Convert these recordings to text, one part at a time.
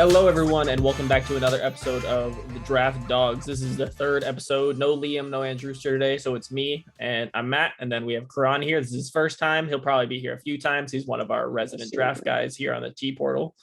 Hello, everyone, and welcome back to another episode of the Draft Dogs. This is the third episode. No Liam, no Andrew today, so it's me and I'm Matt, and then we have Karan here. This is his first time. He'll probably be here a few times. He's one of our resident draft guys here on the T portal.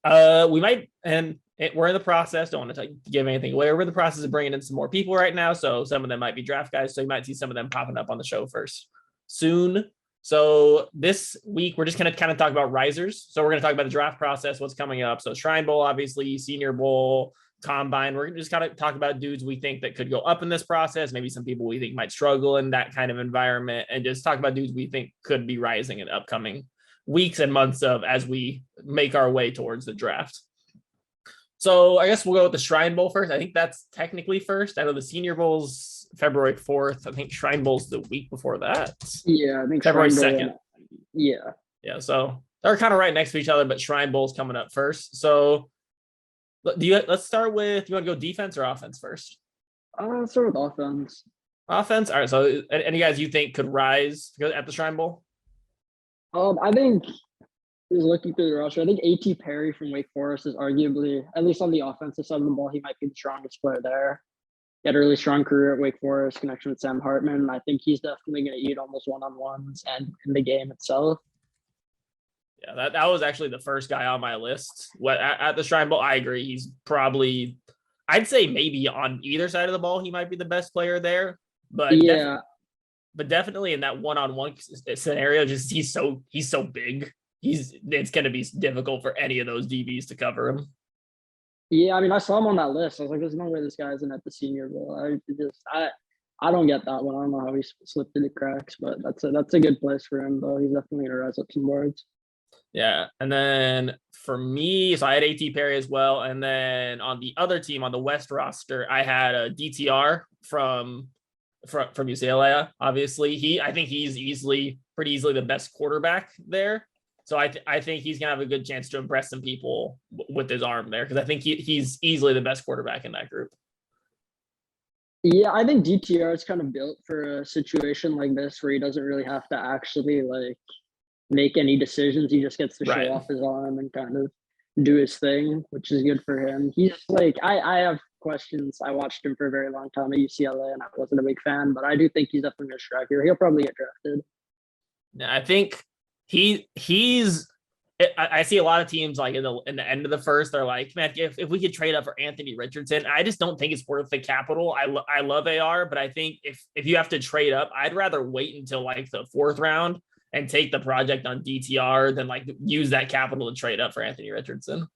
We might, and we're in the process. Don't want to give anything away. We're in the process of bringing in some more people right now, so some of them might be draft guys. So you might see some of them popping up on the show first soon. So this week, we're just going to kind of talk about risers. So we're going to talk about the draft process, what's coming up. So Shrine Bowl, obviously, Senior Bowl, Combine. We're going to just kind of talk about dudes we think that could go up in this process, maybe some people we think might struggle in that kind of environment, and just talk about dudes we think could be rising in upcoming weeks and months of as we make our way towards the draft. So I guess we'll go with the Shrine Bowl first. I think that's technically first. I know the Senior Bowl's February 4th. I think Shrine Bowl's the week before that. Yeah, I think February 2nd. Yeah. Yeah, so they're kind of right next to each other, but Shrine Bowl's coming up first. So let's start with, you want to go defense or offense first? Let's start with offense. Offense? All right, so any guys you think could rise at the Shrine Bowl? I think, just looking through the roster, I think A.T. Perry from Wake Forest is arguably, at least on the offensive side of the ball, he might be the strongest player there. He had a really strong career at Wake Forest, connection with Sam Hartman. I think he's definitely going to eat almost one-on-ones and in the game itself. Yeah, that was actually the first guy on my list. At the Shrine Bowl, I agree. He's probably, I'd say maybe on either side of the ball, he might be the best player there. But yeah, definitely in that one-on-one scenario, just he's so big. It's going to be difficult for any of those DBs to cover him. Yeah, I mean, I saw him on that list. I was like, there's no way this guy isn't at the Senior Bowl. I don't get that one. I don't know how he slipped through the cracks, but that's a good place for him, though. He's definitely going to rise up some boards. Yeah, and then for me, so I had A.T. Perry as well, and then on the other team, on the West roster, I had a DTR from UCLA. Obviously, I think he's pretty easily the best quarterback there. So I think he's going to have a good chance to impress some people with his arm there, because I think he's easily the best quarterback in that group. Yeah, I think DTR is kind of built for a situation like this where he doesn't really have to actually make any decisions. He just gets to show off his arm and kind of do his thing, which is good for him. He's I have questions. I watched him for a very long time at UCLA and I wasn't a big fan, but I do think he's definitely a striker. He'll probably get drafted. Yeah, I think I see a lot of teams like in the end of the first, they're like, man, if we could trade up for Anthony Richardson, I just don't think it's worth the capital. I love AR, but I think if you have to trade up, I'd rather wait until the fourth round and take the project on DTR than use that capital to trade up for Anthony Richardson.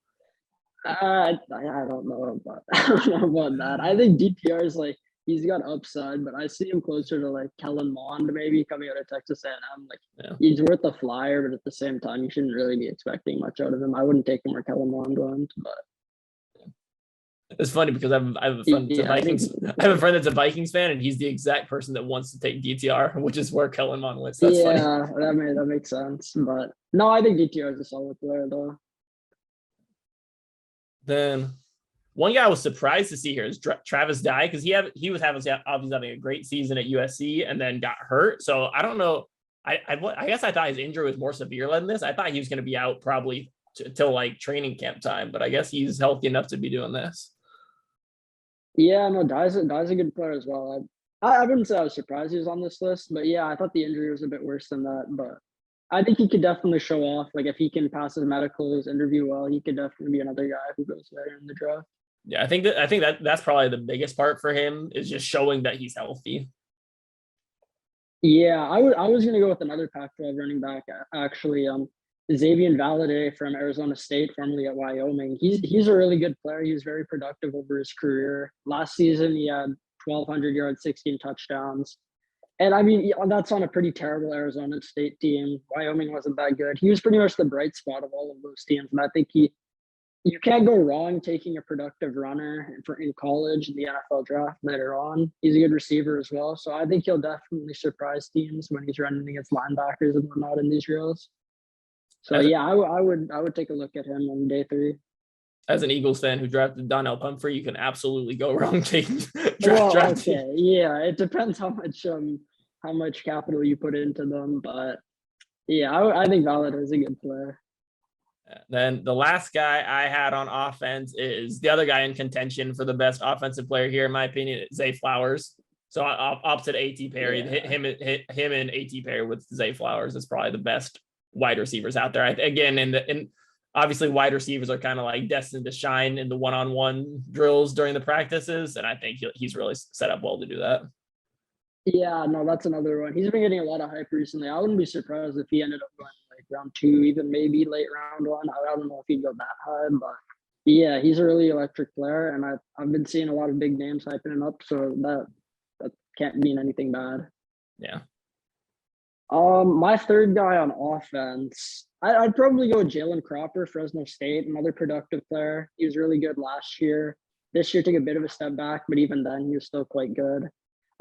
I don't know about that. I think DTR is he's got upside, but I see him closer to Kellen Mond maybe coming out of Texas A&M. He's worth a flyer, but at the same time, you shouldn't really be expecting much out of him. I wouldn't take him where Kellen Mond went, but it's funny because I have a friend that's a Vikings. I have a friend that's a Vikings fan, and he's the exact person that wants to take DTR, which is where Kellen Mond went. So that's funny. That makes sense. But no, I think DTR is a solid player though. Then one guy I was surprised to see here is Travis Dye, because he was obviously having a great season at USC and then got hurt. So I don't know. I guess I thought his injury was more severe than this. I thought he was going to be out probably till training camp time, but I guess he's healthy enough to be doing this. Yeah, no, Dye's a good player as well. I wouldn't say I was surprised he was on this list, but yeah, I thought the injury was a bit worse than that. But I think he could definitely show off. If he can pass his medicals, interview well, he could definitely be another guy who goes there in the draft. Yeah, I think that's probably the biggest part for him, is just showing that he's healthy. Yeah, I was going to go with another Pac-12 running back, actually. Xavier Valladay from Arizona State, formerly at Wyoming. He's a really good player. He was very productive over his career. Last season, he had 1,200 yards, 16 touchdowns. And I mean, that's on a pretty terrible Arizona State team. Wyoming wasn't that good. He was pretty much the bright spot of all of those teams. And I think you can't go wrong taking a productive runner in college in the NFL draft later on. He's a good receiver as well. So I think he'll definitely surprise teams when he's running against linebackers and whatnot in these drills. So yeah, I would take a look at him on day 3. As an Eagles fan who drafted Donnell Pumphrey, you can absolutely go wrong taking draft. Okay, yeah, it depends how much capital you put into them, but yeah, I think Valladay is a good player. Then the last guy I had on offense is the other guy in contention for the best offensive player here, in my opinion, Zay Flowers. So opposite AT Perry, him and AT Perry with Zay Flowers is probably the best wide receivers out there. Again, in obviously wide receivers are kind of like destined to shine in the one-on-one drills during the practices, and I think he's really set up well to do that. Yeah, no, that's another one. He's been getting a lot of hype recently. I wouldn't be surprised if he ended up going like round 2, even maybe late round 1. I don't know if he'd go that high, but yeah, he's a really electric player, and I've been seeing a lot of big names hyping him up, so that can't mean anything bad. Yeah. My third guy on offense, I'd probably go with Jalen Cropper, Fresno State, another productive player. He was really good last year. This year took a bit of a step back, but even then he was still quite good.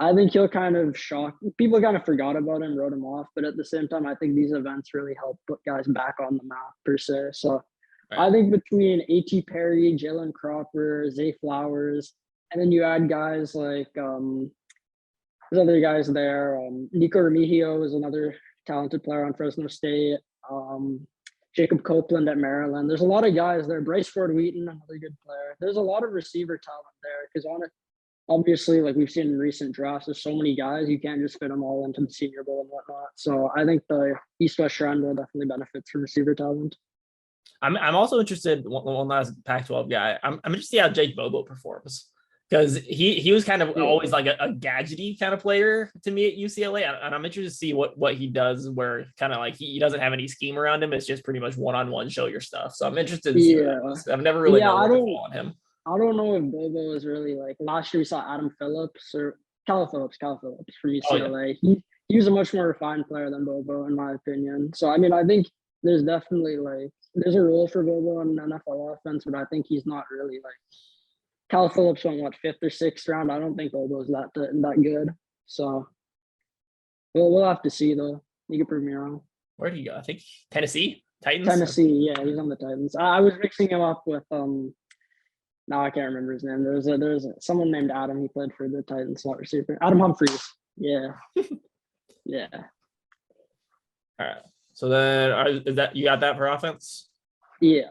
I think he'll kind of shock people. Kind of forgot about him, wrote him off, but at the same time, I think these events really help put guys back on the map per se. So I think between A.T. Perry, Jalen Cropper, Zay Flowers, and then you add guys like there's other guys there. Nico Remigio is another talented player on Fresno State. Jacob Copeland at Maryland. There's a lot of guys there. Bryce Ford Wheaton, another good player. There's a lot of receiver talent there because on it, obviously, like we've seen in recent drafts, there's so many guys, you can't just fit them all into the Senior Bowl and whatnot. So I think the East-West Shrine Bowl definitely benefits from receiver talent. I'm also interested, one last Pac-12 guy. I'm interested to see how Jake Bobo performs because he was kind of always like a gadgety kind of player to me at UCLA, and I'm interested to see what he does where kind of like he doesn't have any scheme around him. It's just pretty much one-on-one, show your stuff. So I'm interested to see I've never really known where to fall on him. I don't know if Bobo is really like last year we saw Adam Phillips or Cal Phillips from UCLA. He was a much more refined player than Bobo in my opinion. So I mean I think there's definitely like there's a role for Bobo in NFL offense, but I think he's not really like Cal Phillips went what 5th or 6th round. I don't think Bobo's that good. So we'll have to see though. You can prove me wrong. Where do you go? I think Tennessee Titans. Tennessee, yeah, he's on the Titans. I was mixing him up with No, I can't remember his name. There's someone named Adam. He played for the Titans slot receiver. Adam Humphries. Yeah. Yeah. All right. So then is that you got that for offense? Yeah.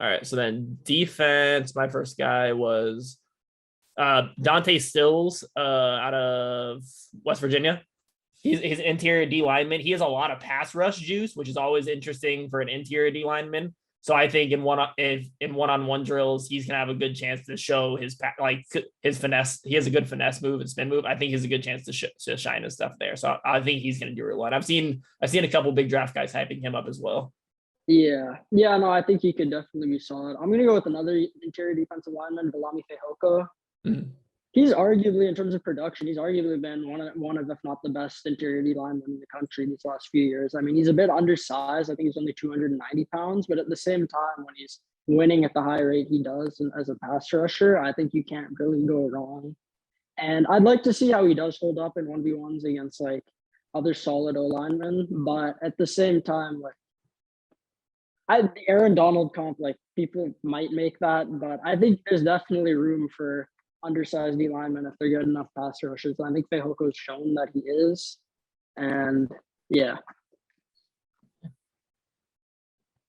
All right. So then defense, my first guy was Dante Stills out of West Virginia. He's an interior D lineman. He has a lot of pass rush juice, which is always interesting for an interior D lineman. So I think in one-on-one drills, he's gonna have a good chance to show his finesse. He has a good finesse move and spin move. I think he has a good chance to shine his stuff there. So I think he's gonna do real well. I've seen a couple big draft guys hyping him up as well. Yeah. No, I think he could definitely be solid. I'm gonna go with another interior defensive lineman, Viliami Fehoko. Mm-hmm. He's arguably, in terms of production, he's arguably been one of, if not the best interior D linemen in the country these last few years. I mean, he's a bit undersized. I think he's only 290 pounds, but at the same time, when he's winning at the high rate he does as a pass rusher, I think you can't really go wrong. And I'd like to see how he does hold up in 1v1s against like other solid O linemen. But at the same time, like the Aaron Donald comp, like people might make that, but I think there's definitely room for undersized D linemen if they're good enough pass rushers. I think Fehoko's shown that he is. And yeah.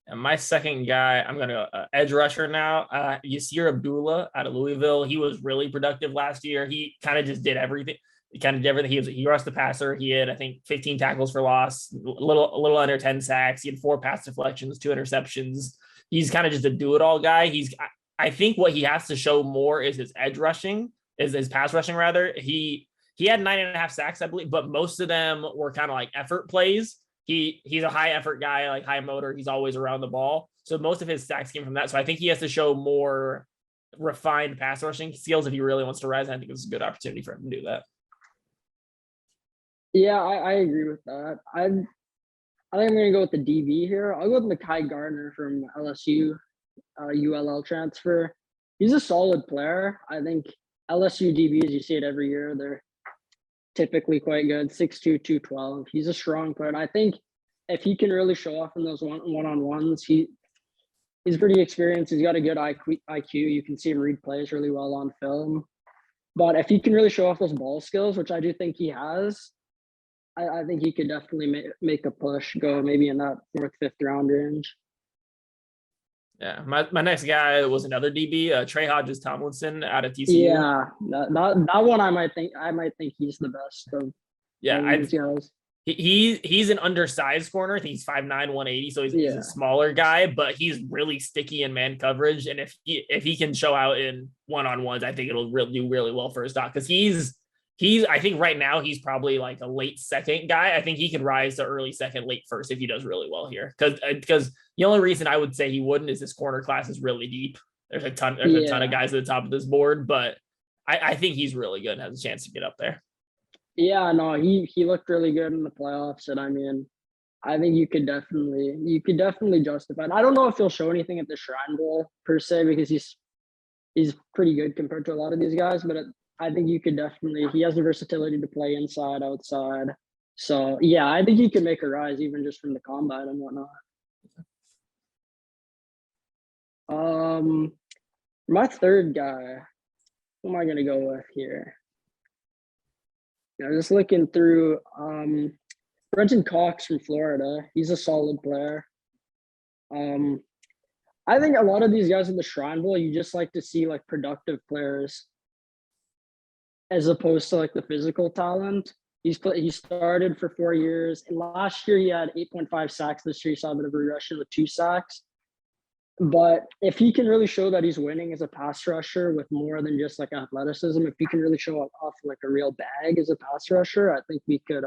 And my second guy, I'm going to go edge rusher now. Yasir Abdullah out of Louisville. He was really productive last year. He kind of just did everything. He rushed the passer. He had, I think, 15 tackles for loss, a little under 10 sacks. He had 4 pass deflections, 2 interceptions. He's kind of just a do-it-all guy. I think what he has to show more is his edge rushing, is his pass rushing rather. He had 9.5 sacks, I believe, but most of them were kind of like effort plays. He's a high effort guy, like high motor. He's always around the ball. So most of his sacks came from that. So I think he has to show more refined pass rushing skills if he really wants to rise. I think it's a good opportunity for him to do that. Yeah, I agree with that. I think I'm going to go with the DB here. I'll go with Mekhi Gardner from LSU. ULL transfer. He's a solid player. I think LSU DBs, you see it every year. They're typically quite good. 6'2", 212. He's a strong player. And I think if he can really show off in those one-on-ones, he's pretty experienced. He's got a good IQ. You can see him read plays really well on film. But if he can really show off those ball skills, which I do think he has, I think he could definitely make a push, go maybe in that 4th, 5th round range. Yeah, my next guy was another DB, Trey Hodges Tomlinson out of TCU. Yeah, that one I might think he's the best of Yeah, all of these guys. he's an undersized corner. I think he's 5'9", 180, so he's a Yeah, smaller guy, but he's really sticky in man coverage. And if he can show out in one-on-ones, I think it'll really do really well for his stock because he's I think right now he's probably like a late second guy. I think he could rise to early second, late first if he does really well here. Because the only reason I would say he wouldn't is this corner class is really deep. There's a ton of yeah, guys at the top of this board, but I think he's really good and has a chance to get up there. yeah. No, he looked really good in the playoffs, and I mean, I think you could definitely justify it. I don't know if he'll show anything at the Shrine Bowl per se because he's pretty good compared to a lot of these guys, but I think you could definitely he has the versatility to play inside, outside. So yeah, I think he could make a rise even just from the combine and whatnot. Um, my third guy, who am I gonna go with here? Just looking through Brenton Cox from Florida. He's a solid player. Um, I think a lot of these guys in the Shrine Bowl, you just like to see like productive players as opposed to like the physical talent. He started for 4 years, and last year he had 8.5 sacks. This year he saw a bit of a regression with 2 sacks. But if he can really show that he's winning as a pass rusher with more than just like athleticism, if he can really show off like a real bag as a pass rusher, I think we could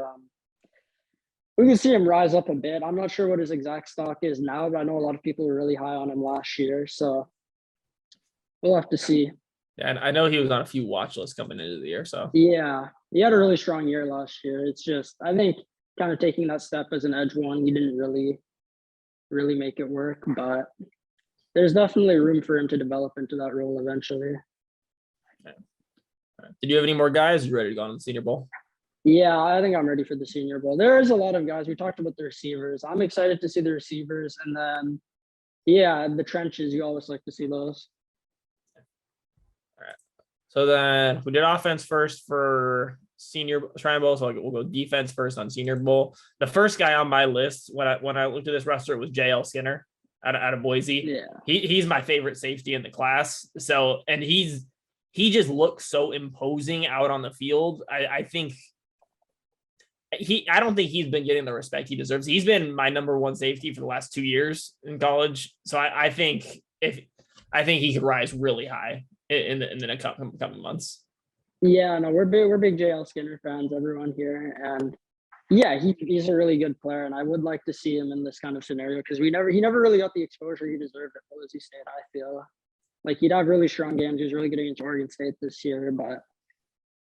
see him rise up a bit. I'm not sure what his exact stock is now, but I know a lot of people were really high on him last year. So we'll have to see. Yeah, and I know he was on a few watch lists coming into the year. So Yeah, he had a really strong year last year. It's just, I think kind of taking that step as an edge one, he didn't really make it work, but there's definitely room for him to develop into that role eventually. okay. All right. Did you have any more guys? You ready to go on the Senior Bowl? Yeah, I think I'm ready for the Senior Bowl. There is a lot of guys. We talked about the receivers. I'm excited to see the receivers. And then, yeah, the trenches, you always like to see those. All right. So then we did offense first for Senior Shrine Bowl. So we'll go defense first on Senior Bowl. The first guy on my list when I looked at this roster, it was JL Skinner out of Boise. Yeah. He's my favorite safety in the class. So, and he just looks so imposing out on the field. I think I don't think he's been getting the respect he deserves. He's been my number one safety for the last 2 years in college. So I think he could rise really high in the coming months. Yeah, no, we're big JL Skinner fans, everyone here. And yeah, he's a really good player, and I would like to see him in this kind of scenario because he never really got the exposure he deserved at Boise State. I feel like he'd have really strong games. He was really good against Oregon State this year, but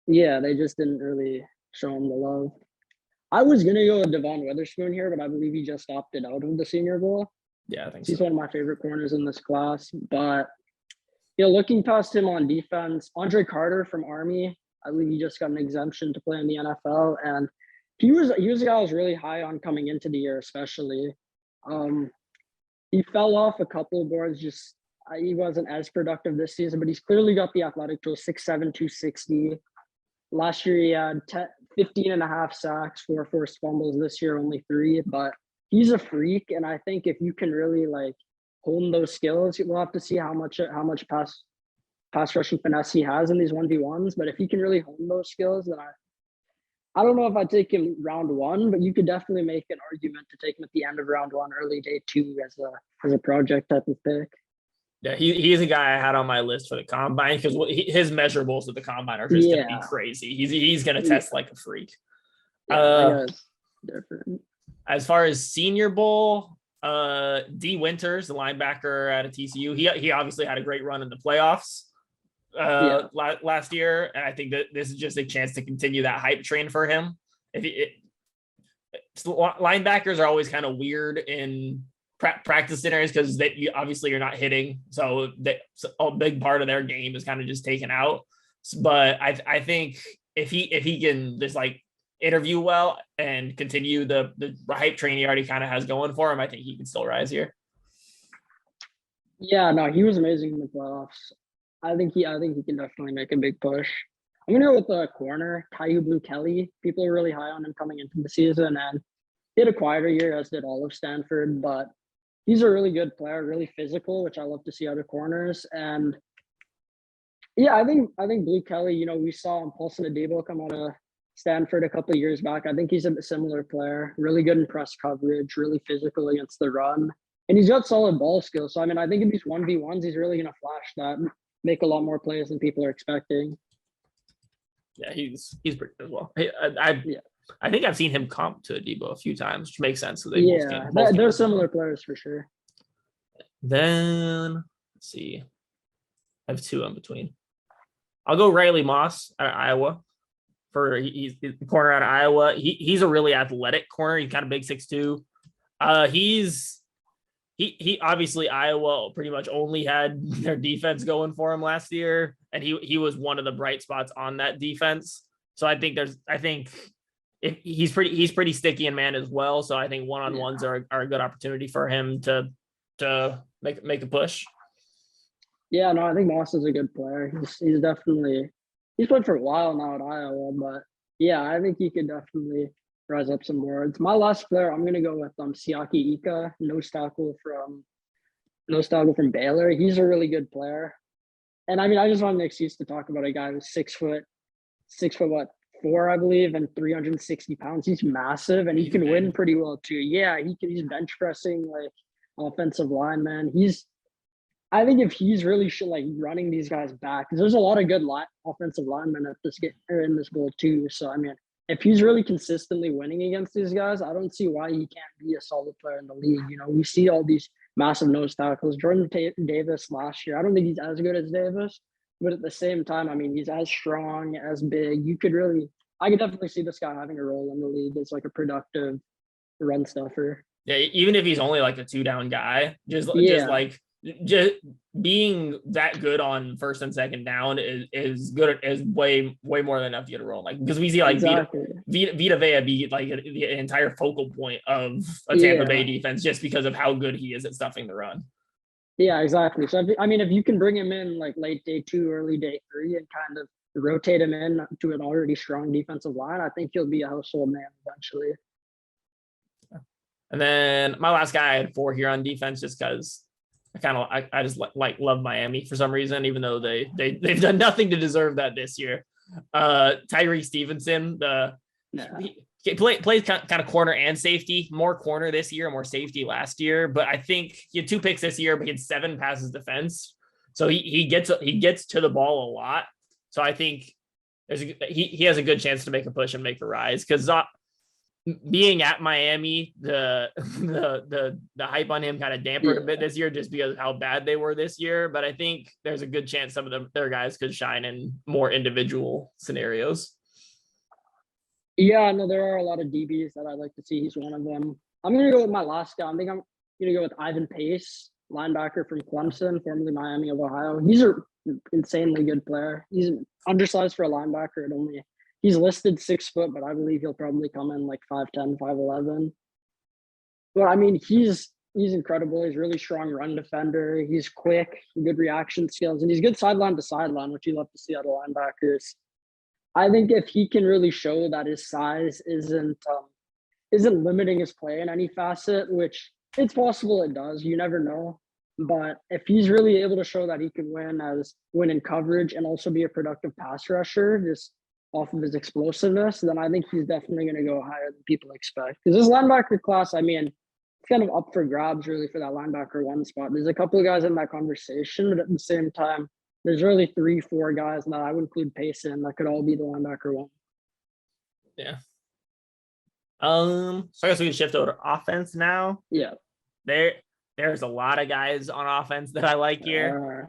yeah, they just didn't really show him the love. I was gonna go with Devon Witherspoon here, but I believe he just opted out of the Senior Bowl. Yeah, I think He's so. one of my favorite corners in this class. But looking past him on defense, Andre Carter from Army, I believe he just got an exemption to play in the NFL, and he was a guy I was really high on coming into the year, especially. He fell off a couple of boards. Just he wasn't as productive this season, but he's clearly got the athletic tools. 6'7", 260. Last year he had 15 and a half sacks, 4 forced fumbles. This year only 3, but he's a freak, and I think if you can really like hone those skills, we'll have to see how much pass rushing finesse he has in these 1v1s. But if he can really hone those skills, then I don't know if I'd take him round 1, but you could definitely make an argument to take him at the end of round 1, early day 2 as a project type of pick. Yeah, he's a guy I had on my list for the combine because his measurables at the combine are just going to be crazy. He's going to test like a freak. Yeah, different. As far as Senior Bowl, D Winters, the linebacker out of TCU, he obviously had a great run in the playoffs last year, and I think that this is just a chance to continue that hype train for him. Linebackers are always kind of weird in practice scenarios because you're not hitting, so a big part of their game is kind of just taken out. But I think if he can just like interview well and continue the hype train he already kind of has going for him, I think he can still rise here. Yeah, no, he was amazing in the playoffs. I think he can definitely make a big push. I'm gonna go with the corner, Caillou Blue Kelly. People are really high on him coming into the season, and he had a quieter year, as did all of Stanford. But he's a really good player, really physical, which I love to see out of corners. And yeah, I think Blue Kelly, we saw Paulson Adebo come out of Stanford a couple of years back. I think he's a similar player, really good in press coverage, really physical against the run. And he's got solid ball skills. So I mean, I think in these 1v1s, he's really gonna flash that, make a lot more plays than people are expecting. Yeah, he's pretty good as well. I think I've seen him comp to Adebo a few times, which makes sense. So they Yeah, they're similar players for sure. Then let's see. I have two in between. I'll go Riley Moss out of Iowa. He's the corner out of Iowa. He's a really athletic corner. He's kind of big 6'2". He obviously Iowa pretty much only had their defense going for him last year, and he was one of the bright spots on that defense. So I think if he's pretty sticky in man as well. So I think one-on-ones are a good opportunity for him to make a push. Yeah, no, I think Moss is a good player. He's definitely played for a while now at Iowa, but yeah, I think he could definitely rise up some more. It's my last player. I'm gonna go with Siaki Ika, nose tackle from Baylor. He's a really good player. And I mean, I just want an excuse to talk about a guy who's 6'4", I believe, and 360 pounds. He's massive, and he can win pretty well too. Yeah, he's bench pressing like offensive lineman. I think if he's really running these guys back, because there's a lot of good offensive linemen at this game or in this bowl too. So I mean, if he's really consistently winning against these guys, I don't see why he can't be a solid player in the league. We see all these massive nose tackles. Jordan Davis last year, I don't think he's as good as Davis, but at the same time, I mean, he's as strong, as big. I could definitely see this guy having a role in the league as like a productive run stuffer. Yeah, even if he's only like a 2-down guy, just being that good on first and second down is good, is way more than enough to get a roll. Like, because we see like exactly. Vita Vea be like the entire focal point of a Tampa Bay defense just because of how good he is at stuffing the run. Yeah, exactly. So if you can bring him in like late day 2, early day 3, and kind of rotate him in to an already strong defensive line, I think he'll be a household name eventually. And then my last guy, I had 4 here on defense just because I just love Miami for some reason, even though they've done nothing to deserve that this year. Tyree Stevenson, he plays kind of corner and safety, more corner this year, more safety last year. But I think he had 2 picks this year, but he had 7 passes defense. So he gets to the ball a lot. So I think he has a good chance to make a push and make a rise, because being at Miami, the hype on him kind of dampened a bit this year just because of how bad they were this year. But I think there's a good chance some of their guys could shine in more individual scenarios. Yeah, no, there are a lot of DBs that I'd like to see. He's one of them. I'm going to go with my last guy. I think I'm going to go with Ivan Pace, linebacker from Clemson, formerly Miami of Ohio. He's an insanely good player. He's undersized for a linebacker. He's listed 6 foot, but I believe he'll probably come in like 5'10", 5'11". But I mean, he's incredible. He's a really strong run defender. He's quick, good reaction skills, and he's good sideline to sideline, which you love to see out of linebackers. I think if he can really show that his size isn't limiting his play in any facet, which it's possible it does, you never know. But if he's really able to show that he can win in coverage and also be a productive pass rusher, just off of his explosiveness, then I think he's definitely going to go higher than people expect. Because this linebacker class, I mean, it's kind of up for grabs really for that linebacker 1 spot. There's a couple of guys in that conversation, but at the same time, there's really 3-4 guys that I would include Pace in that could all be the linebacker 1. Yeah. So I guess we can shift over to offense now. Yeah. There's a lot of guys on offense that I like here.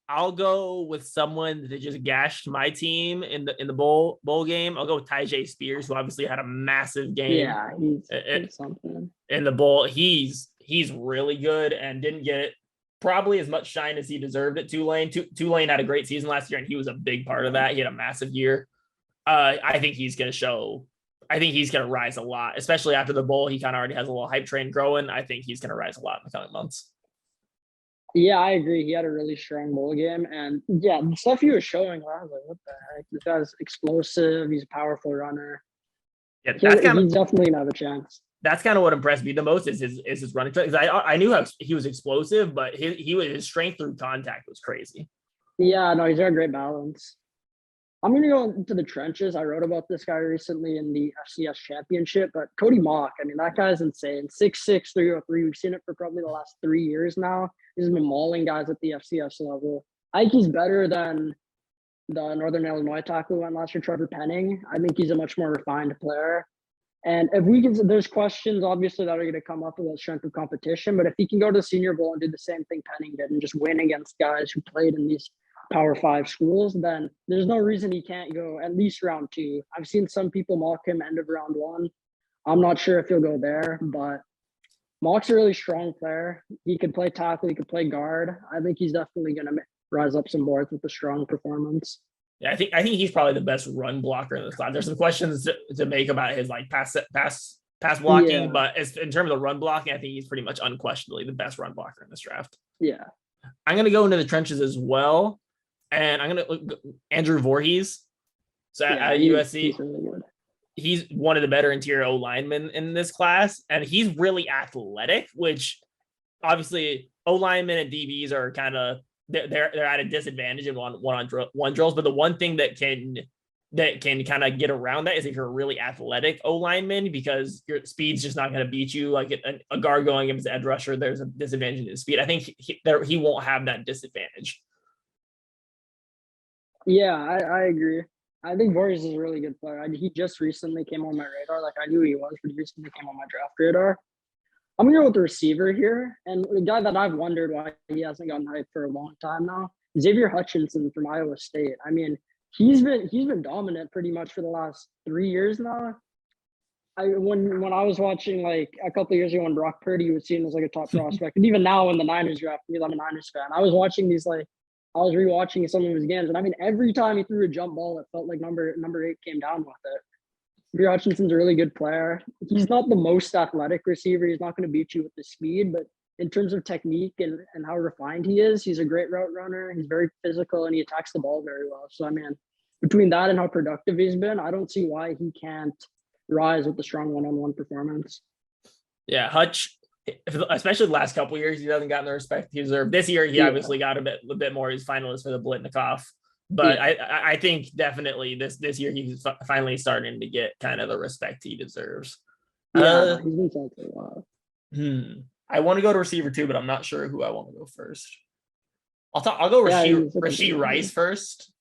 I'll go with someone that just gashed my team in the bowl game. I'll go with Tyjae Spears, who obviously had a massive game. Yeah, he's something in the bowl. He's really good and didn't get probably as much shine as he deserved at Tulane. Tulane had a great season last year, and he was a big part of that. He had a massive year. I think he's going to rise a lot, especially after the bowl. He kind of already has a little hype train growing. I think he's going to rise a lot in the coming months. Yeah, I agree. He had a really strong bowl game. And yeah, the stuff he was showing, I was like, what the heck? This guy's explosive. He's a powerful runner. Yeah, he's definitely going to have a chance. that's kind of what impressed me the most is his running. Because I knew how he was explosive, but his strength through contact was crazy. Yeah, no, he's got a great balance. I'm going to go into the trenches. I wrote about this guy recently in the FCS championship, but Cody Mock, I mean, that guy's insane. 6'6", 303. We've seen it for probably the last 3 years now. He's been mauling guys at the FCS level. I think he's better than the Northern Illinois tackle who went last year, Trevor Penning. I think he's a much more refined player. And if we can, there's questions obviously that are going to come up about strength of competition, but if he can go to the Senior Bowl and do the same thing Penning did and just win against guys who played in these Power 5 schools, then there's no reason he can't go at least round 2. I've seen some people mock him end of round 1. I'm not sure if he'll go there, but Mock's a really strong player. He could play tackle, he could play guard. I think he's definitely going to rise up some boards with a strong performance. Yeah, I think he's probably the best run blocker in this class. There's some questions to make about his like pass blocking, but in terms of run blocking, I think he's pretty much unquestionably the best run blocker in this draft. Yeah. I'm going to go into the trenches as well. And I'm going to look Andrew Voorhees. So at USC, he's one of the better interior O linemen in this class. And he's really athletic, which obviously O linemen and DBs are kind of, they're at a disadvantage in one drills. But the one thing that can kind of get around that is if you're a really athletic O lineman, because your speed's just not going to beat you. Like a guard going against the edge rusher, there's a disadvantage in his speed. I think he won't have that disadvantage. Yeah, I agree. I think Voorhees is a really good player. He just recently came on my radar. Like, I knew he was, but he recently came on my draft radar. I'm going to go with the receiver here. And the guy that I've wondered why he hasn't gotten hyped for a long time now, Xavier Hutchinson from Iowa State. I mean, he's been dominant pretty much for the last 3 years now. When I was watching, like, a couple of years ago when Brock Purdy was seen as, like, a top prospect, and even now when the Niners draft me, I'm a Niners fan. I was watching these, like, I was rewatching some of his games, and I mean, every time he threw a jump ball, it felt like number 8 came down with it. Xavier Hutchinson's a really good player. He's not the most athletic receiver. He's not going to beat you with the speed, but in terms of technique and how refined he is, he's a great route runner. He's very physical, and he attacks the ball very well. So, I mean, between that and how productive he's been, I don't see why he can't rise with the strong one-on-one performance. Yeah, Hutch, especially the last couple of years, he hasn't gotten the respect he deserved. This year, he obviously got a bit more. He's finalist for the Blitnikoff, but I think definitely this year he's finally starting to get kind of the respect he deserves. Yeah, he's been saying for a while. I want to go to receiver too, but I'm not sure who I want to go first. I'll go Rashee Rice first.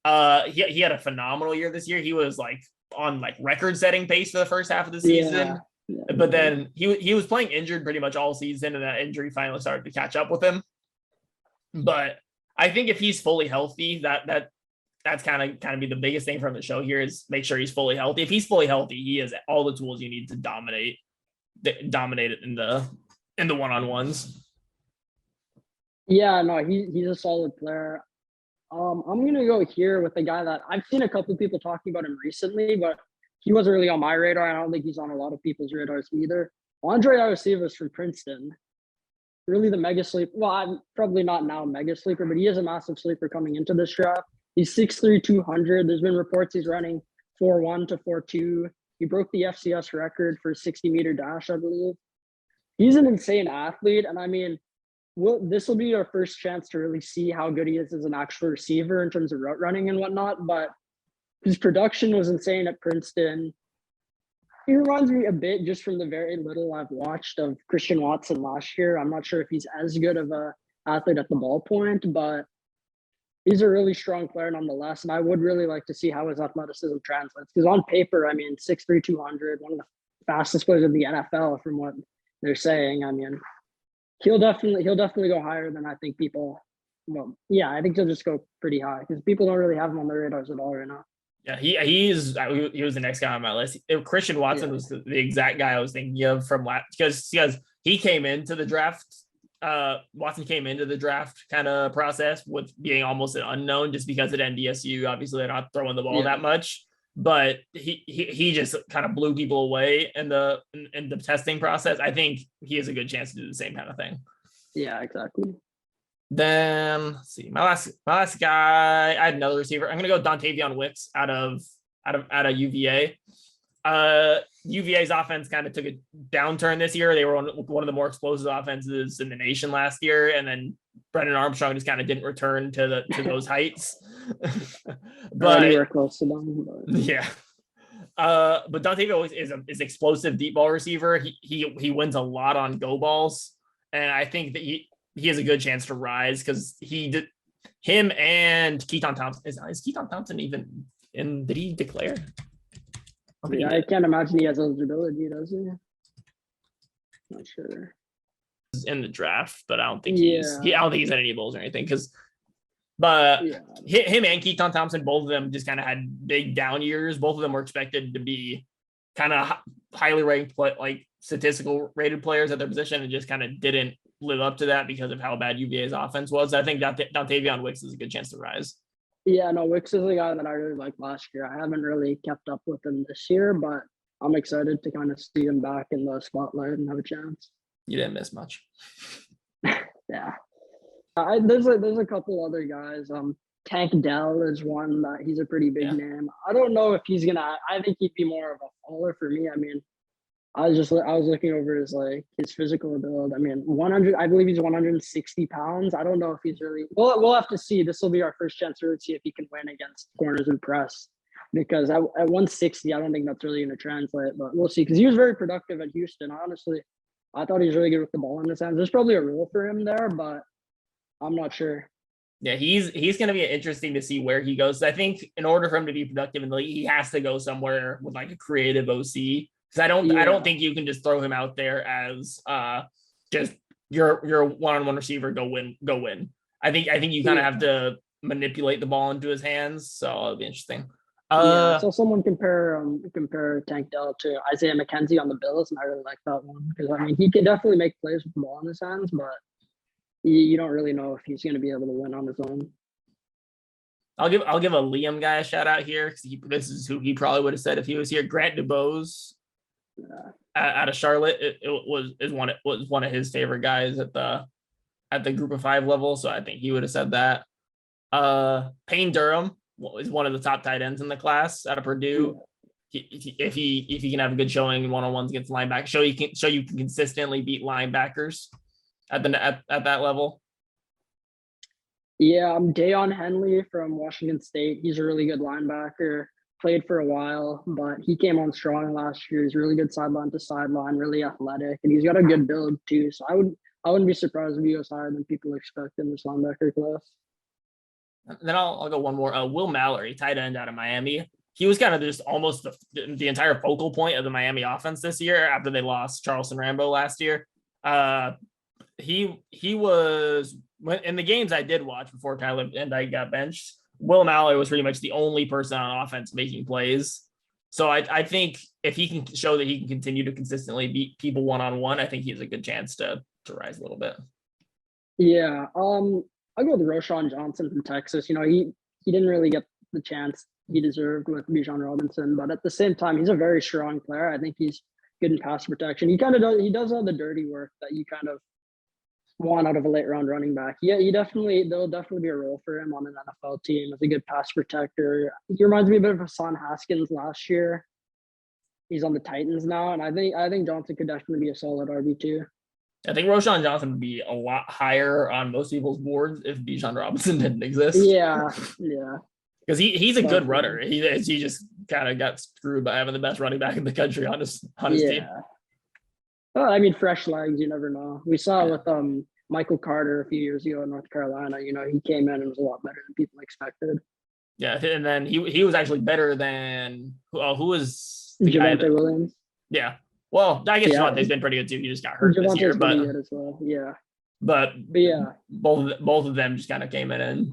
He had a phenomenal year this year. He was like on like record-setting pace for the first half of the season. Yeah, but then he was playing injured pretty much all season, and that injury finally started to catch up with him. But I think if he's fully healthy, that's kind of be the biggest thing from the show here is make sure he's fully healthy. If he's fully healthy, he has all the tools you need to dominate it in the one-on-ones. Yeah, no, he's a solid player. I'm gonna go here with the guy that I've seen a couple of people talking about him recently, but he wasn't really on my radar. I don't think he's on a lot of people's radars either. Andre Arcivas from Princeton. Really the mega sleeper. Well, I'm probably not now mega sleeper, but he is a massive sleeper coming into this draft. He's 6'3", 200. There's been reports he's running 4'1" to 4'2". He broke the FCS record for a 60-meter dash, I believe. He's an insane athlete. And I mean, this will be our first chance to really see how good he is as an actual receiver in terms of route running and whatnot. But his production was insane at Princeton. He reminds me a bit, just from the very little I've watched, of Christian Watson last year. I'm not sure if he's as good of a athlete at the ballpoint, but he's a really strong player nonetheless. And I would really like to see how his athleticism translates. Because on paper, I mean, 6'3", 200, one of the fastest players in the NFL from what they're saying. I mean, he'll definitely go higher than I think people. Well, yeah, I think he'll just go pretty high because people don't really have him on their radars at all right now. Yeah, he was the next guy on my list. Christian Watson was the exact guy I was thinking of from last because he came into the draft. Watson came into the draft kind of process with being almost an unknown just because at NDSU, obviously they're not throwing the ball that much. But he just kind of blew people away in the testing process. I think he has a good chance to do the same kind of thing. Yeah, exactly. Then let's see, my last guy. I had another receiver. I'm gonna go Dontavion Wicks out of UVA. UVA's offense kind of took a downturn this year. They were one of the more explosive offenses in the nation last year, and then Brendan Armstrong just kind of didn't return to those heights. But anywhere close to them. Yeah. But Dontavio is explosive deep ball receiver. He wins a lot on go balls, and I think that he has a good chance to rise because him and Keaton Thompson is Keaton Thompson even in? Did he declare? Yeah, I can't imagine he has eligibility, does he? Not sure. In the draft, but I don't think I don't think he's at any bowls or anything But him and Keaton Thompson, both of them just kind of had big down years. Both of them were expected to be kind of highly ranked, like statistical rated players at their position, and just kind of didn't live up to that because of how bad UVA's offense was. I think Dontavion Wicks is a good chance to rise. Yeah, no, Wicks is a guy that I really liked last year. I haven't really kept up with him this year, but I'm excited to kind of see him back in the spotlight and have a chance. You didn't miss much. Yeah. There's a couple other guys. Tank Dell is one that he's a pretty big name. I don't know if he's gonna. I think he'd be more of a faller for me. I mean, I was looking over his physical build. I mean, 100. I believe he's 160 pounds. I don't know if he's really. We'll have to see. This will be our first chance to see if he can win against corners and press. Because at 160, I don't think that's really going to translate. But we'll see. Because he was very productive at Houston. Honestly, I thought he was really good with the ball in his hands. There's probably a role for him there, but I'm not sure. Yeah, he's going to be interesting to see where he goes. I think in order for him to be productive in the league, he has to go somewhere with like a creative OC. Because I don't think you can just throw him out there as just your one-on-one receiver, go win. I think you kind of have to manipulate the ball into his hands. So it'll be interesting. So someone compare Tank Dell to Isaiah McKenzie on the Bills, and I really like that one because I mean he can definitely make plays with the ball in his hands, but you don't really know if he's going to be able to win on his own. I'll give a Liam guy a shout out here because this is who he probably would have said if he was here. Grant DuBose out of Charlotte was one of his favorite guys at the Group of 5 level, so I think he would have said that. Payne Durham is one of the top tight ends in the class out of Purdue. If he can have a good showing in one-on-ones against linebackers, show you can consistently beat linebackers at that level. Yeah, Dayon Henley from Washington State. He's a really good linebacker. Played for a while, but he came on strong last year. He's really good sideline to sideline, really athletic, and he's got a good build too. So I wouldn't be surprised if he goes higher than people expect in this linebacker class. Then I'll go one more. Will Mallory, tight end out of Miami. He was kind of just almost the entire focal point of the Miami offense this year after they lost Charleston Rambo last year. He was in the games I did watch before Tyler and I got benched. Will Mallory was pretty much the only person on offense making plays. So I think if he can show that he can continue to consistently beat people one-on-one, I think he has a good chance to rise a little bit. Yeah. I'll go with Roshan Johnson from Texas. You know, he didn't really get the chance he deserved with Bijan Robinson, but at the same time, he's a very strong player. I think he's good in pass protection. He does all the dirty work that you kind of want out of a late round running back. Yeah, there'll definitely be a role for him on an NFL team as a good pass protector. He reminds me a bit of Hassan Haskins last year. He's on the Titans now, and I think Johnson could definitely be a solid RB2. I think Roshan Johnson would be a lot higher on most people's boards if Bijan Robinson didn't exist. Yeah. Because he's a good runner. He just kind of got screwed by having the best running back in the country on his team. Well, I mean, fresh legs, you never know. We saw with Michael Carter a few years ago in North Carolina. You know, he came in and was a lot better than people expected. Yeah, and then he was actually better than who was the Javonte Williams. Yeah. Well, I guess Javonte's been pretty good too. He just got hurt this year, but good as well. Yeah. But yeah, both of them just kind of came in and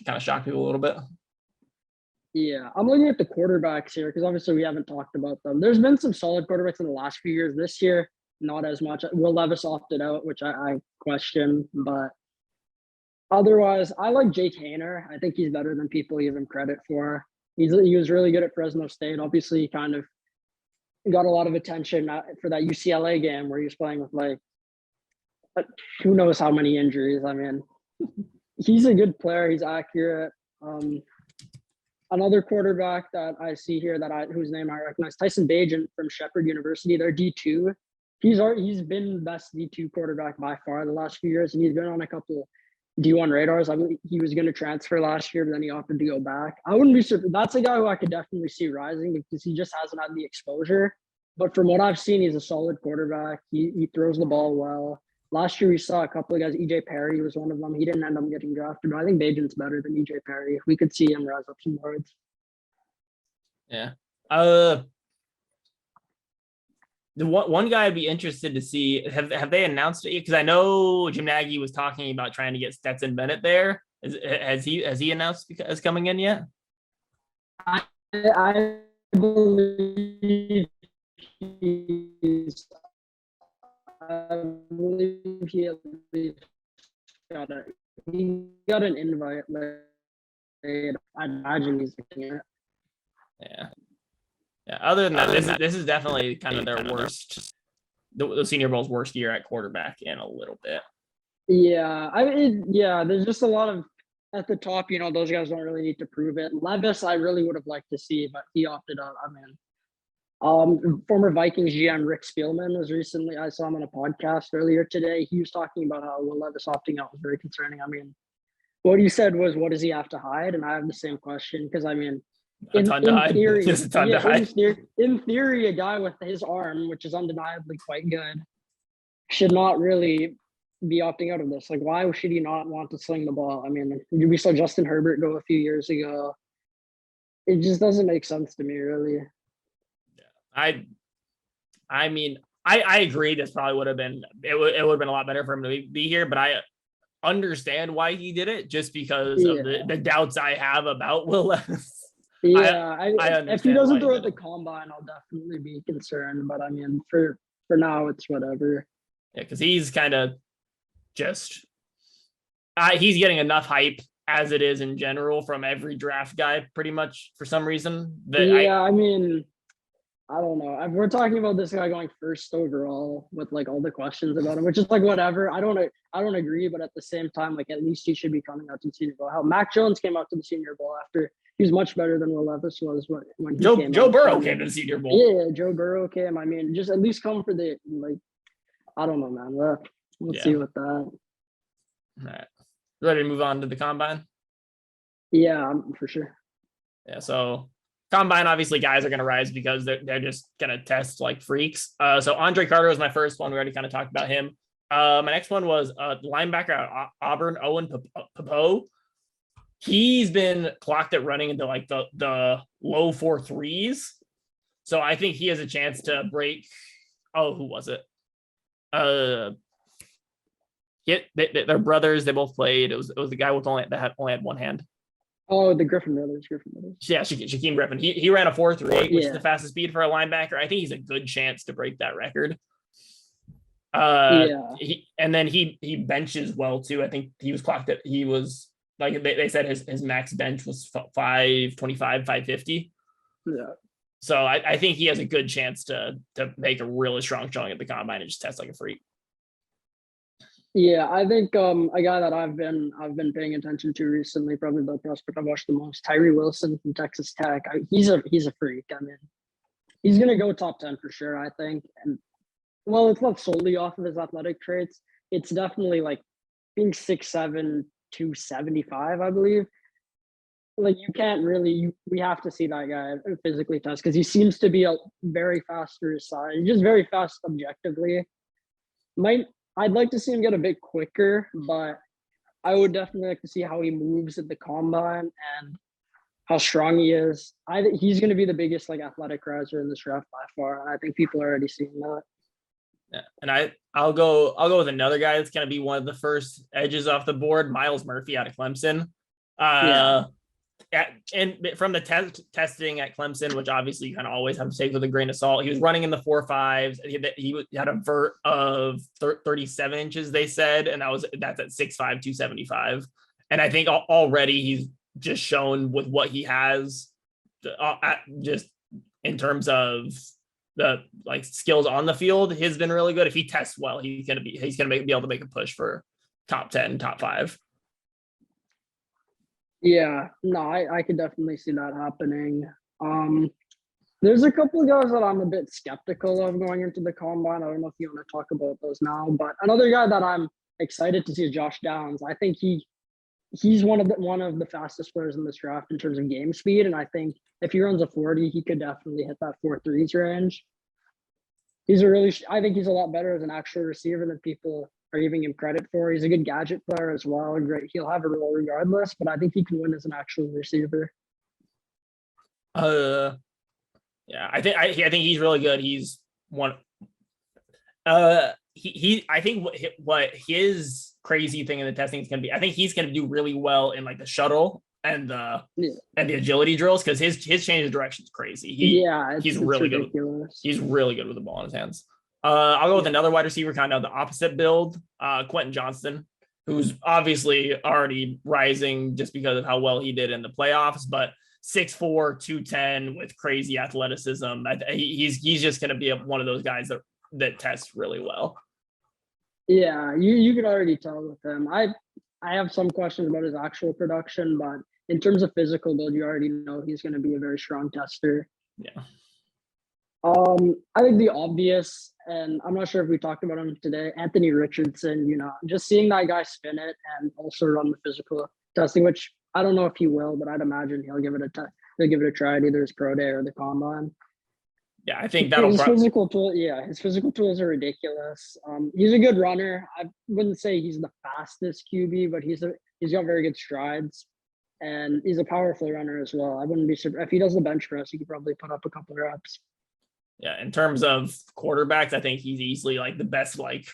kind of shocked people a little bit. Yeah, I'm looking at the quarterbacks here because obviously we haven't talked about them. There's been some solid quarterbacks in the last few years. This year, not as much. Will Levis opted out, which I question, but otherwise, I like Jake Haener. I think he's better than people give him credit for. He was really good at Fresno State. Obviously, he kind of got a lot of attention for that UCLA game where he was playing with like who knows how many injuries. I mean, he's a good player. He's accurate. Another quarterback that I see here whose name I recognize, Tyson Bagent from Shepherd University. They're D2. He's been best D2 quarterback by far the last few years, and he's been on a couple D1 radars. I believe he was going to transfer last year, but then he opted to go back. I wouldn't be surprised. That's a guy who I could definitely see rising because he just hasn't had the exposure. But from what I've seen, he's a solid quarterback. He throws the ball well. Last year, we saw a couple of guys. EJ Perry was one of them. He didn't end up getting drafted, but I think Bagent's better than EJ Perry. We could see him rise up some boards. Yeah. The one guy I'd be interested to see, have they announced it? Because I know Jim Nagy was talking about trying to get Stetson Bennett there. Has he announced as coming in yet? I believe I believe he at least got an invite. I imagine he's getting it. Yeah. Other than that, this is definitely kind of their worst, the Senior Bowl's worst year at quarterback in a little bit. Yeah, there's just a lot of at the top. Those guys don't really need to prove it. Levis, I really would have liked to see, but he opted out. Former Vikings GM Rick Spielman was recently. I saw him on a podcast earlier today. He was talking about how Will Levis opting out was very concerning. What he said was, "What does he have to hide?" And I have the same question because in theory, a guy with his arm, which is undeniably quite good, should not really be opting out of this. Like, why should he not want to sling the ball? We saw Justin Herbert go a few years ago. It just doesn't make sense to me, really. I agree. This probably would have been it would have been a lot better for him to be here, but I understand why he did it just because of the doubts I have about Will Levis. Yeah, I understand. If he doesn't throw at the combine, I'll definitely be concerned. But for now, it's whatever. Yeah, because he's kind of just he's getting enough hype as it is in general from every draft guy, pretty much for some reason. I don't know. We're talking about this guy going first overall with like all the questions about him, which is like whatever. I don't agree, but at the same time, like at least he should be coming out to the Senior Bowl. How Mac Jones came out to the Senior Bowl after he was much better than Will Levis was when he came. Joe Burrow came to the Senior Bowl. Yeah, Joe Burrow came. Just at least come for the I don't know, man. Let's see with that. All right, ready to move on to the combine? Yeah, for sure. Yeah, so. Combine, obviously, guys are going to rise because they're just going to test like freaks. So Andre Carter was my first one. We already kind of talked about him. My next one was linebacker at Auburn, Owen Popo. He's been clocked at running into like the low 4.3s. So I think he has a chance to break. Oh, who was it? They're brothers. They both played. It was the guy with only had one hand. Oh, the Griffin brothers. Yeah, Shaquem Griffin. He ran a 4.38, which is the fastest speed for a linebacker. I think he's a good chance to break that record. He benches well too. I think he was clocked at. He was like they said his max bench was 525, 550. Yeah. So I think he has a good chance to make a really strong showing at the combine and just test like a freak. Yeah, I think a guy that I've been paying attention to recently, probably the prospect I've watched the most, Tyree Wilson from Texas Tech. He's a freak. He's gonna go top 10 for sure, I think. And it's not solely off of his athletic traits. It's definitely like being 6'7", 275, I believe. Like you can't really. We have to see that guy physically test because he seems to be very fast for his size. He's just very fast objectively. I'd like to see him get a bit quicker, but I would definitely like to see how he moves at the combine and how strong he is. I think he's going to be the biggest athletic riser in this draft by far, and I think people are already seeing that. Yeah, and I'll go with another guy that's going to be one of the first edges off the board, Miles Murphy out of Clemson. And from the testing at Clemson, which obviously you kind of always have to take with a grain of salt, he was running in the 4.5s. He had a vert of 37 inches, they said, and that's at 6'5", 275. And I think already he's just shown with what he has, just in terms of the skills on the field, has been really good. If he tests well, he's gonna be able to make a push for top 10, top 5. Yeah, no, I could definitely see that happening. Um, there's a couple of guys that I'm a bit skeptical of going into the combine. I don't know if you want to talk about those now, but another guy that I'm excited to see is Josh Downs. I think he's one of the fastest players in this draft in terms of game speed, and I think if he runs a 40, he could definitely hit that 4.3s range. I think he's a lot better as an actual receiver than people are giving him credit for. He's a good gadget player as well. Great, he'll have a role regardless, but I think he can win as an actual receiver. Uh, yeah, I think he's really good. He's one. I think what his crazy thing in the testing is going to be. I think he's going to do really well in like the shuttle and the agility drills because his change of direction is crazy. He's really ridiculous. good. He's really good with the ball in his hands. I'll go with another wide receiver, kind of the opposite build, Quentin Johnston, who's obviously already rising just because of how well he did in the playoffs, but 6'4", 210 with crazy athleticism. He's just going to be one of those guys that tests really well. Yeah, you can already tell with him. I have some questions about his actual production, but in terms of physical build, you already know he's going to be a very strong tester. Yeah. I think the obvious, and I'm not sure if we talked about him today, Anthony Richardson. Just seeing that guy spin it and also run the physical testing, which I don't know if he will, but I'd imagine he'll give it a try at either his pro day or the combine. Yeah, I think his physical tools are ridiculous. He's a good runner. I wouldn't say he's the fastest QB, but he's got very good strides, and he's a powerful runner as well. I wouldn't be surprised if he does the bench press. He could probably put up a couple of reps. Yeah, in terms of quarterbacks, I think he's easily like the best like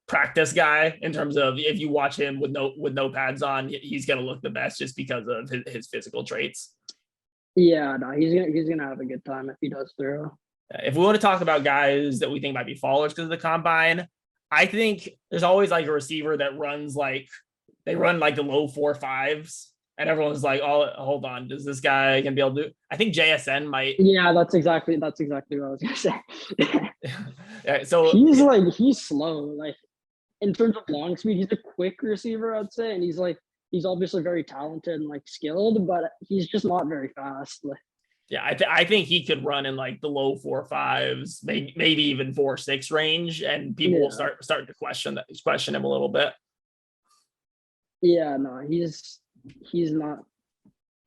practice guy in terms of if you watch him with no pads on, he's gonna look the best just because of his physical traits. Yeah, no, he's gonna have a good time if he does throw. If we want to talk about guys that we think might be fallers because of the combine, I think there's always like a receiver that runs like they run like the low 4.5s. And everyone's like, "Oh, hold on, does this guy gonna be able to do?" I think JSN might. Yeah, that's exactly what I was gonna say. Yeah, so he's slow. Like in terms of long speed, he's a quick receiver, I'd say, and he's obviously very talented and like skilled, but he's just not very fast. Like, yeah, I think he could run in like the low 4.5s, maybe even 4.6 range, and people will start to question him a little bit. Yeah, no, he's not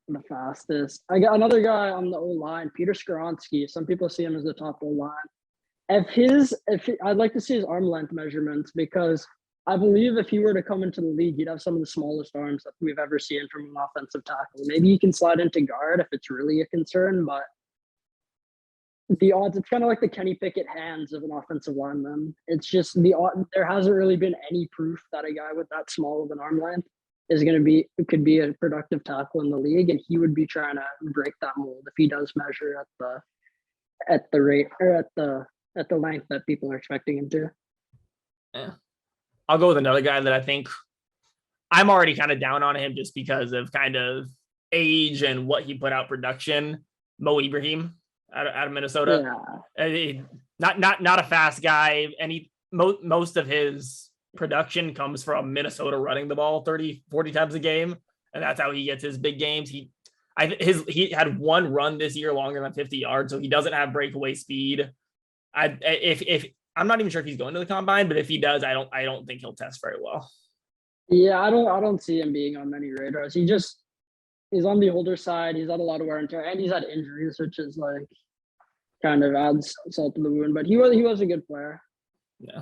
the fastest. I got another guy on the O line, Peter Skoronski. Some people see him as the top O line. I'd like to see his arm length measurements because I believe if he were to come into the league, he'd have some of the smallest arms that we've ever seen from an offensive tackle. Maybe he can slide into guard if it's really a concern, but the odds, it's kind of like the Kenny Pickett hands of an offensive lineman. It's just there hasn't really been any proof that a guy with that small of an arm length could be a productive tackle in the league, and he would be trying to break that mold if he does measure at the rate or at the length that people are expecting him to. Yeah. I'll go with another guy that I think I'm already kind of down on him just because of kind of age and what he put out production. Mo Ibrahim out of Minnesota. Yeah. Not a fast guy, and most of his production comes from Minnesota running the ball 30-40 times a game, and that's how he gets his big games. He had one run this year longer than 50 yards, so he doesn't have breakaway speed. If I'm not even sure if he's going to the combine, but if he does, I don't think he'll test very well. Yeah, I don't see him being on many radars. He's on the older side. He's had a lot of wear and tear, and he's had injuries, which is like kind of adds salt to the wound. But he was a good player. Yeah.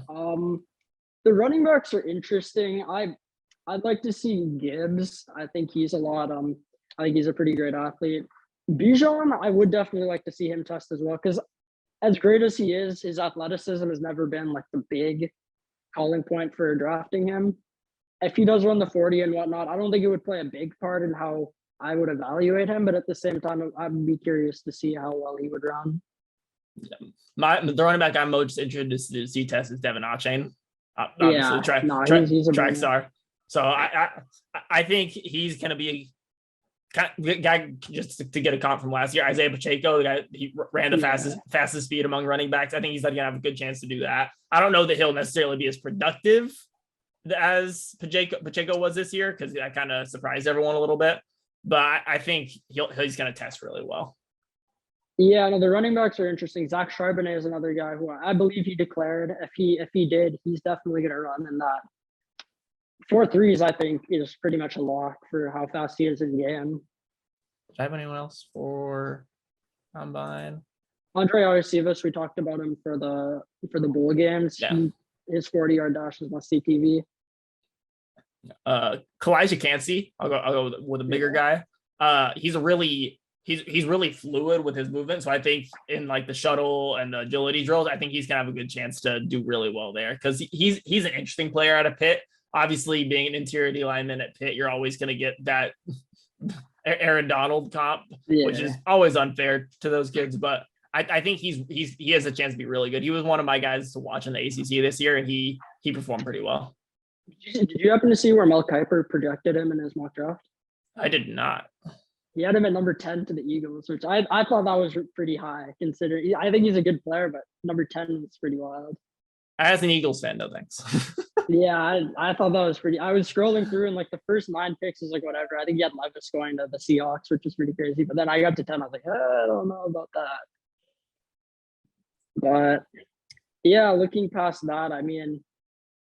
The running backs are interesting. I'd like to see Gibbs. I think he's I think he's a pretty great athlete. Bijan, I would definitely like to see him test as well, because as great as he is, his athleticism has never been like the big calling point for drafting him. If he does run the 40 and whatnot, I don't think it would play a big part in how I would evaluate him. But at the same time, I'd be curious to see how well he would run. Yeah. The running back I'm most interested to see test is Devin Achane. He's a track star. So I think he's going to be a guy just to get a comp from last year. Isaiah Pacheco, the guy he ran the fastest speed among running backs. I think he's going to have a good chance to do that. I don't know that he'll necessarily be as productive as Pacheco was this year, because that kind of surprised everyone a little bit. but I think he's going to test really well. Yeah, no, the running backs are interesting. Zach Charbonnet is another guy who I believe he declared. If he did, he's definitely going to run in that. 4.3s, I think, is pretty much a lock for how fast he is in game. Do I have anyone else for combine? Andre Arcivas, we talked about him for the bowl games. Yeah. His 40-yard dash is must see TV. Kalijah Cansey, I'll go with a bigger guy. He's really fluid with his movement. So I think in like the shuttle and the agility drills, I think he's gonna have a good chance to do really well there because he's an interesting player at a Pitt. Obviously, being an interior D lineman at Pitt, you're always gonna get that Aaron Donald comp, which is always unfair to those kids. But I think he has a chance to be really good. He was one of my guys to watch in the ACC this year, and he performed pretty well. Did you happen to see where Mel Kiper projected him in his mock draft? I did not. He had him at number 10 to the Eagles, which I thought that was pretty high considering. I think he's a good player, but number 10 is pretty wild. As an Eagles fan, no thanks. Yeah, I thought that was pretty. I was scrolling through and like the first 9 picks was like whatever. I think he had Levis going to the Seahawks, which is pretty crazy. But then I got to 10, I was like, I don't know about that. But yeah, looking past that, I mean,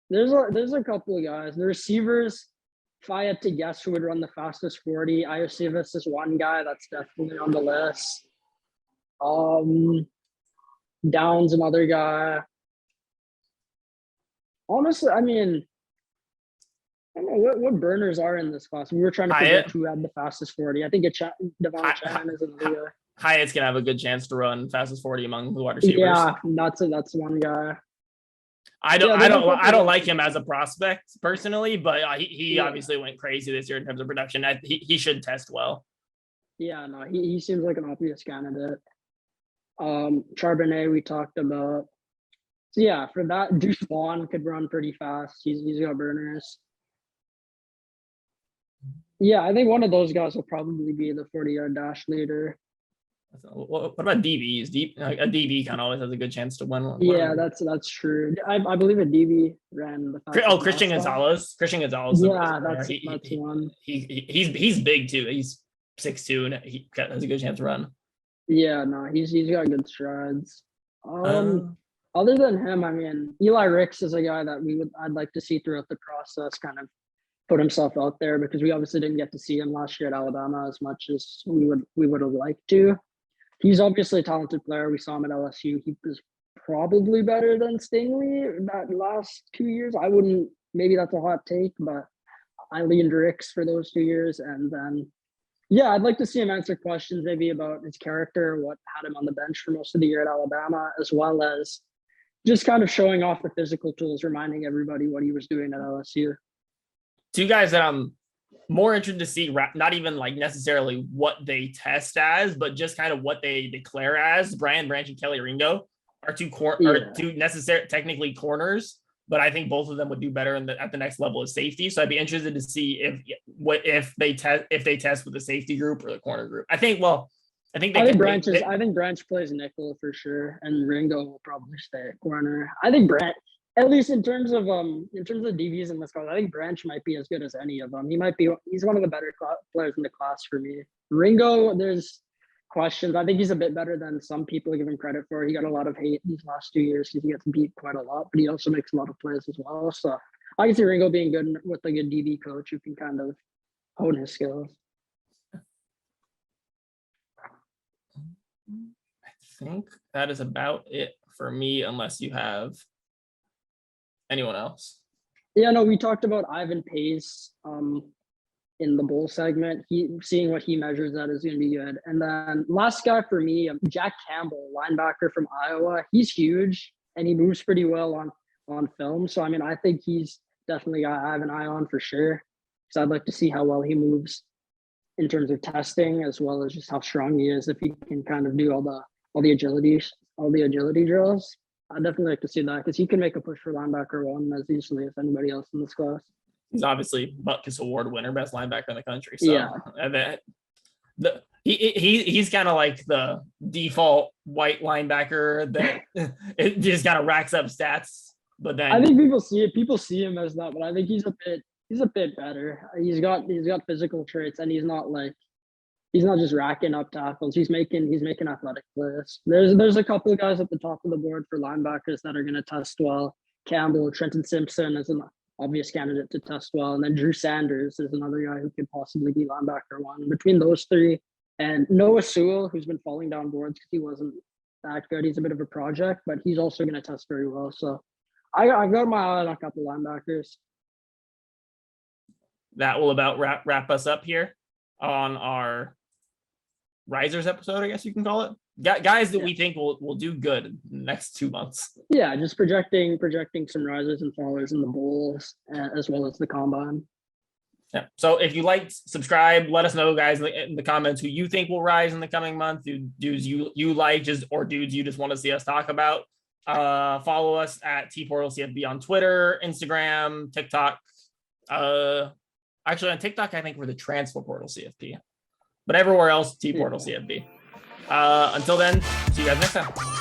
there's a couple of guys. The receivers, if I had to guess who would run the fastest 40, Iosivas is one guy that's definitely on the list. Downs another guy. Honestly, I mean, I don't know what burners are in this class. We were trying to predict who had the fastest 40. I think Devon Chan is another guy. Hyatt's gonna have a good chance to run fastest 40 among the wide receivers. Yeah, that's one guy. I don't like him as a prospect personally, but he obviously went crazy this year in terms of production. He should test well. Yeah, no, he seems like an obvious candidate. Charbonnet we talked about. So yeah, for that, Deuce Vaughn could run pretty fast. He's got burners. Yeah, I think one of those guys will probably be the 40-yard dash leader. What about DBs? A DB kind of always has a good chance to win one. Yeah, that's true. I believe a DB ran the fastest. Christian Gonzalez. Christian Gonzalez. Yeah, that's one. He's big too. He's 6'2" and he has a good chance to run. Yeah, no, he's got good strides. Other than him, I mean, Eli Ricks is a guy that I'd like to see throughout the process kind of put himself out there because we obviously didn't get to see him last year at Alabama as much as we would have liked to. He's obviously a talented player. We saw him at LSU. He was probably better than Stingley that last 2 years. Maybe that's a hot take, but I leaned Ricks for those 2 years. And then, yeah, I'd like to see him answer questions maybe about his character, what had him on the bench for most of the year at Alabama, as well as just kind of showing off the physical tools, reminding everybody what he was doing at LSU. Two guys that I'm more interested to see, not even like necessarily what they test as, but just kind of what they declare as. Brian Branch and Kelly Ringo are two necessary technically corners, but I think both of them would do better at the next level of safety. So I'd be interested to see if they test with the safety group or the corner group. I think Branch plays nickel for sure, and Ringo will probably stay at corner. I think Branch, at least in terms of DBs in this class, I think Branch might be as good as any of them. He's one of the better players in the class for me. Ringo, there's questions. I think he's a bit better than some people give him credit for. He got a lot of hate these last 2 years because he gets beat quite a lot, but he also makes a lot of plays as well. So I can see Ringo being good with a good DB coach who can kind of hone his skills. I think that is about it for me, unless you have anyone else. Yeah, no, we talked about Ivan Pace in the bowl segment. Seeing what he measures at is going to be good. And then last guy for me, Jack Campbell, linebacker from Iowa. He's huge and he moves pretty well on film. So I mean, I think he's definitely got I have an eye on for sure. So I'd like to see how well he moves in terms of testing, as well as just how strong he is if he can kind of do all the agility drills. I'd definitely like to see that because he can make a push for linebacker one as easily as anybody else in this class. He's obviously Butkus Award winner, best linebacker in the country. So yeah, and then he's kind of like the default white linebacker that it just kind of racks up stats. But then I think people see him as that, but I think he's a bit better. He's got physical traits, and he's not like he's not just racking up tackles. He's making athletic plays. There's a couple of guys at the top of the board for linebackers that are going to test well. Campbell, Trenton Simpson is an obvious candidate to test well, and then Drew Sanders is another guy who could possibly be linebacker one. Between those three and Noah Sewell, who's been falling down boards because he wasn't that good. He's a bit of a project, but he's also going to test very well. So I got my eye on a couple linebackers. That will about wrap us up here on our Risers episode, I guess you can call it. Guys that we think will do good in the next 2 months. Yeah, just projecting some risers and fallers in the bowls as well as the combine. Yeah. So if you liked, subscribe, let us know, guys, in the comments who you think will rise in the coming month, dudes you like, or dudes you just want to see us talk about. Follow us at TPortalCFB on Twitter, Instagram, TikTok. Actually on TikTok, I think we're the Transfer Portal CFP. But everywhere else, TPortalCFB. Until then, see you guys next time.